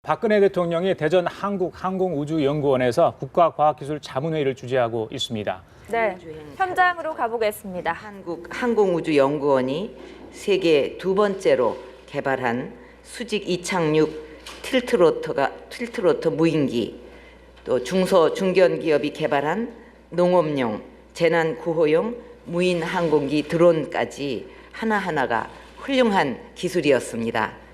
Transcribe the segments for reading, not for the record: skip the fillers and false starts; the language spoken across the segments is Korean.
박근혜 대통령이 대전 한국항공우주연구원에서 국가과학기술자문회의를 주재하고 있습니다. 네, 현장으로 가보겠습니다. 한국항공우주연구원이 세계 두 번째로 개발한 수직 이착륙 틸트로터 무인기, 또 중소 중견 기업이 개발한 농업용, 재난 구호용 무인 항공기 드론까지 하나하나가 훌륭한 기술이었습니다.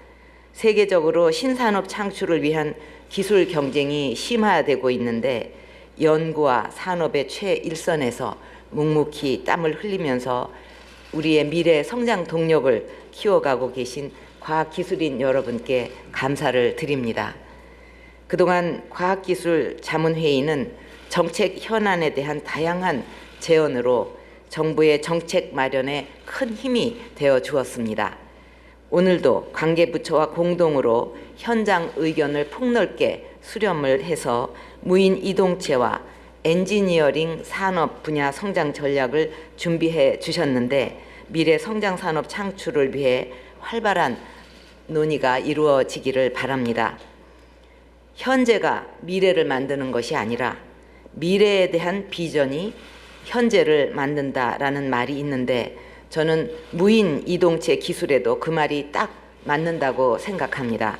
세계적으로 신산업 창출을 위한 기술 경쟁이 심화되고 있는데 연구와 산업의 최일선에서 묵묵히 땀을 흘리면서 우리의 미래 성장 동력을 키워가고 계신 과학기술인 여러분께 감사를 드립니다. 그동안 과학기술 자문회의는 정책 현안에 대한 다양한 제언으로 정부의 정책 마련에 큰 힘이 되어 주었습니다. 오늘도 관계부처와 공동으로 현장 의견을 폭넓게 수렴을 해서 무인 이동체와 엔지니어링 산업 분야 성장 전략을 준비해 주셨는데 미래 성장 산업 창출을 위해 활발한 논의가 이루어지기를 바랍니다. 현재가 미래를 만드는 것이 아니라 미래에 대한 비전이 현재를 만든다라는 말이 있는데 저는 무인 이동체 기술에도 그 말이 딱 맞는다고 생각합니다.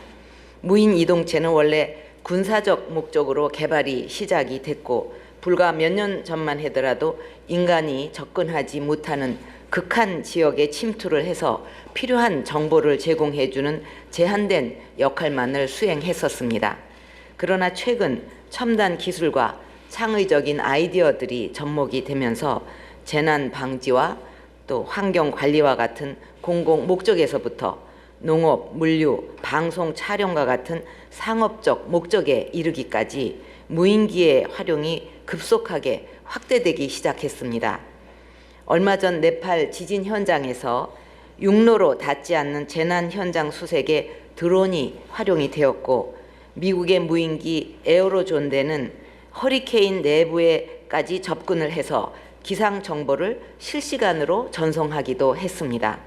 무인 이동체는 원래 군사적 목적으로 개발이 시작이 됐고 불과 몇 년 전만 하더라도 인간이 접근하지 못하는 극한 지역에 침투를 해서 필요한 정보를 제공해주는 제한된 역할만을 수행했었습니다. 그러나 최근 첨단 기술과 창의적인 아이디어들이 접목이 되면서 재난 방지와 또 환경 관리와 같은 공공 목적에서부터 농업, 물류, 방송 촬영과 같은 상업적 목적에 이르기까지 무인기의 활용이 급속하게 확대되기 시작했습니다. 얼마 전 네팔 지진 현장에서 육로로 닿지 않는 재난 현장 수색에 드론이 활용이 되었고 미국의 무인기 에어로존대는 허리케인 내부에까지 접근을 해서 기상 정보를 실시간으로 전송하기도 했습니다.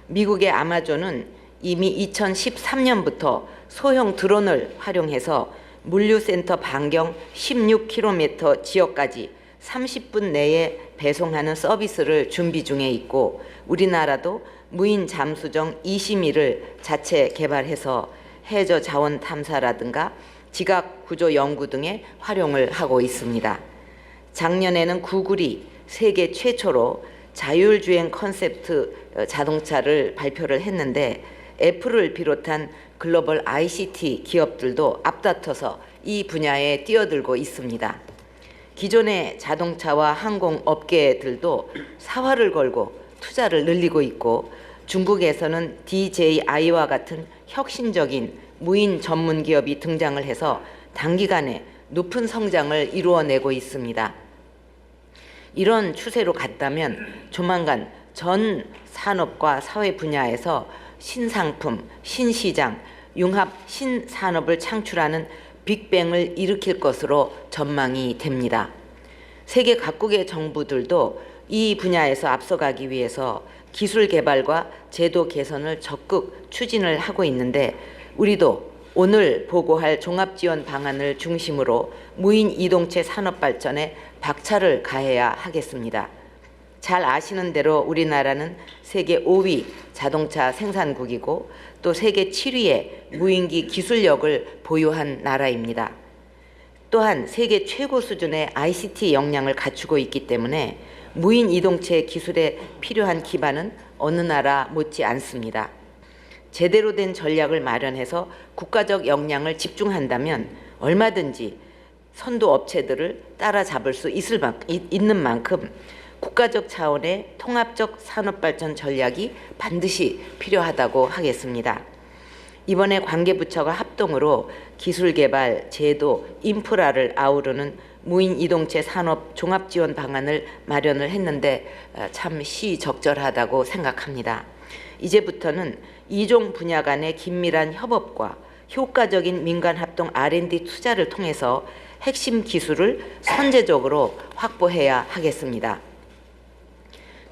미국의 아마존은 이미 2013년부터 소형 드론을 활용해서 물류센터 반경 16km 지역까지 30분 내에 배송하는 서비스를 준비 중에 있고 우리나라도 무인 잠수정 20미를 자체 개발해서 해저 자원 탐사라든가 지각 구조 연구 등에 활용을 하고 있습니다. 작년에는 구글이 세계 최초로 자율주행 컨셉트 자동차를 발표를 했는데 애플을 비롯한 글로벌 ICT 기업들도 앞다퉈서 이 분야에 뛰어들고 있습니다. 기존의 자동차와 항공 업계들도 사활을 걸고 투자를 늘리고 있고 중국에서는 DJI와 같은 혁신적인 무인 전문 기업이 등장을 해서 단기간에 높은 성장을 이루어내고 있습니다. 이런 추세로 갔다면 조만간 전 산업과 사회 분야에서 신상품, 신시장, 융합 신산업을 창출하는 빅뱅을 일으킬 것으로 전망이 됩니다. 세계 각국의 정부들도 이 분야에서 앞서가기 위해서 기술 개발과 제도 개선을 적극 추진을 하고 있는데 우리도 오늘 보고할 종합지원 방안을 중심으로 무인 이동체 산업 발전에 박차를 가해야 하겠습니다. 잘 아시는 대로 우리나라는 세계 5위 자동차 생산국이고 또 세계 7위의 무인기 기술력을 보유한 나라입니다. 또한 세계 최고 수준의 ICT 역량을 갖추고 있기 때문에 무인 이동체 기술에 필요한 기반은 어느 나라 못지 않습니다. 제대로 된 전략을 마련해서 국가적 역량을 집중한다면 얼마든지 선도 업체들을 따라잡을 수 있는 만큼 국가적 차원의 통합적 산업발전 전략이 반드시 필요하다고 하겠습니다. 이번에 관계부처가 합동으로 기술개발, 제도, 인프라를 아우르는 무인 이동체 산업 종합지원 방안을 마련을 했는데 참 시적절하다고 생각합니다. 이제부터는 이종 분야 간의 긴밀한 협업과 효과적인 민간합동 R&D 투자를 통해서 핵심 기술을 선제적으로 확보해야 하겠습니다.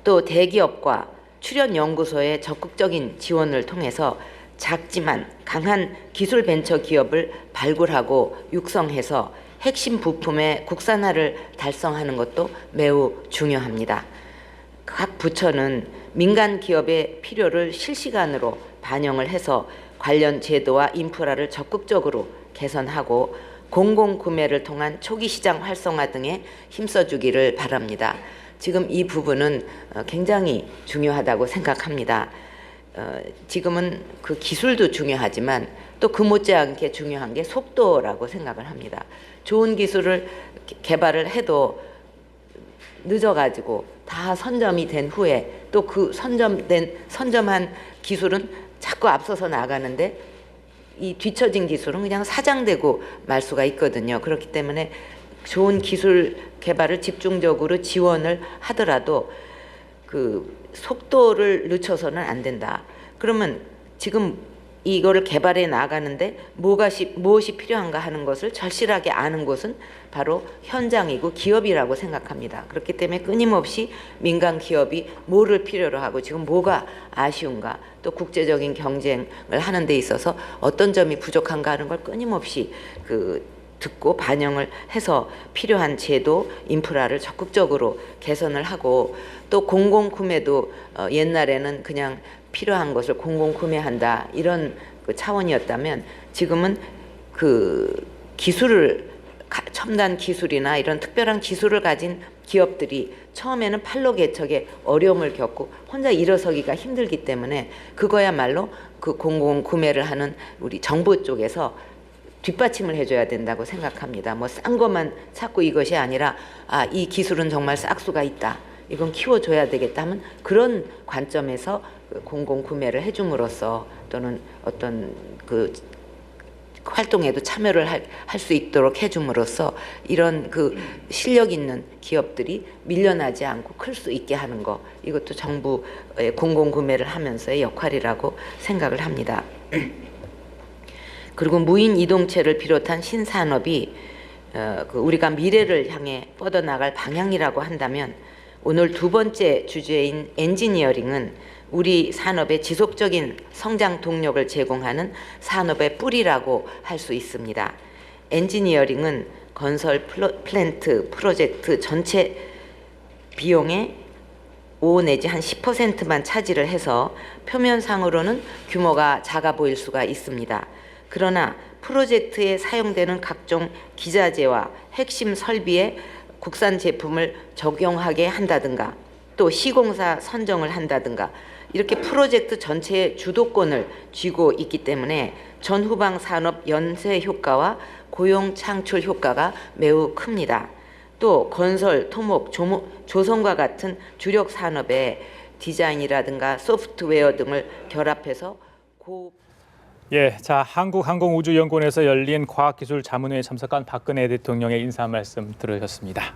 또 대기업과 출연연구소의 적극적인 지원을 통해서 작지만 강한 기술 벤처 기업을 발굴하고 육성해서 핵심 부품의 국산화를 달성하는 것도 매우 중요합니다. 각 부처는 민간 기업의 필요를 실시간으로 반영을 해서 관련 제도와 인프라를 적극적으로 개선하고 공공구매를 통한 초기 시장 활성화 등에 힘써주기를 바랍니다. 지금 이 부분은 굉장히 중요하다고 생각합니다. 지금은 그 기술도 중요하지만 또 그 못지않게 중요한 게 속도라고 생각을 합니다. 좋은 기술을 개발을 해도 늦어가지고 다 선점이 된 후에 또 그 선점한 기술은 자꾸 앞서서 나가는데 이 뒤처진 기술은 그냥 사장되고 말 수가 있거든요. 그렇기 때문에 좋은 기술 개발을 집중적으로 지원을 하더라도 그 속도를 늦춰서는 안 된다. 그러면 지금 이거를 개발해 나가는데 무엇이 필요한가 하는 것을 절실하게 아는 곳은 바로 현장이고 기업이라고 생각합니다. 그렇기 때문에 끊임없이 민간 기업이 뭐를 필요로 하고 지금 뭐가 아쉬운가, 또 국제적인 경쟁을 하는 데 있어서 어떤 점이 부족한가 하는 걸 끊임없이 듣고 반영을 해서 필요한 제도, 인프라를 적극적으로 개선을 하고, 또 공공구매도 옛날에는 그냥 필요한 것을 공공구매한다 이런 그 차원이었다면 지금은 그 기술을 첨단 기술이나 이런 특별한 기술을 가진 기업들이 처음에는 판로 개척에 어려움을 겪고 혼자 일어서기가 힘들기 때문에 그거야말로 그 공공구매를 하는 우리 정부 쪽에서 뒷받침을 해줘야 된다고 생각합니다. 뭐 싼 것만 찾고 이것이 아니라 이 기술은 정말 싹수가 있다, 이건 키워줘야 되겠다 하면 그런 관점에서 공공구매를 해줌으로써 또는 어떤 그 활동에도 참여를 할 수 있도록 해줌으로써 이런 그 실력 있는 기업들이 밀려나지 않고 클 수 있게 하는 거, 이것도 정부의 공공구매를 하면서의 역할이라고 생각을 합니다. 그리고 무인 이동체를 비롯한 신산업이 우리가 미래를 향해 뻗어나갈 방향이라고 한다면 오늘 두 번째 주제인 엔지니어링은 우리 산업의 지속적인 성장 동력을 제공하는 산업의 뿌리라고 할 수 있습니다. 엔지니어링은 건설 플랜트 프로젝트 전체 비용의 5 내지 한 10%만 차지를 해서 표면상으로는 규모가 작아 보일 수가 있습니다. 그러나 프로젝트에 사용되는 각종 기자재와 핵심 설비에 국산 제품을 적용하게 한다든가 또 시공사 선정을 한다든가 이렇게 프로젝트 전체의 주도권을 쥐고 있기 때문에 전후방 산업 연쇄 효과와 고용 창출 효과가 매우 큽니다. 또 건설, 토목, 조선과 같은 주력 산업의 디자인이라든가 소프트웨어 등을 결합해서 자, 한국항공우주연구원에서 열린 과학기술 자문회에 참석한 박근혜 대통령의 인사 말씀 들으셨습니다.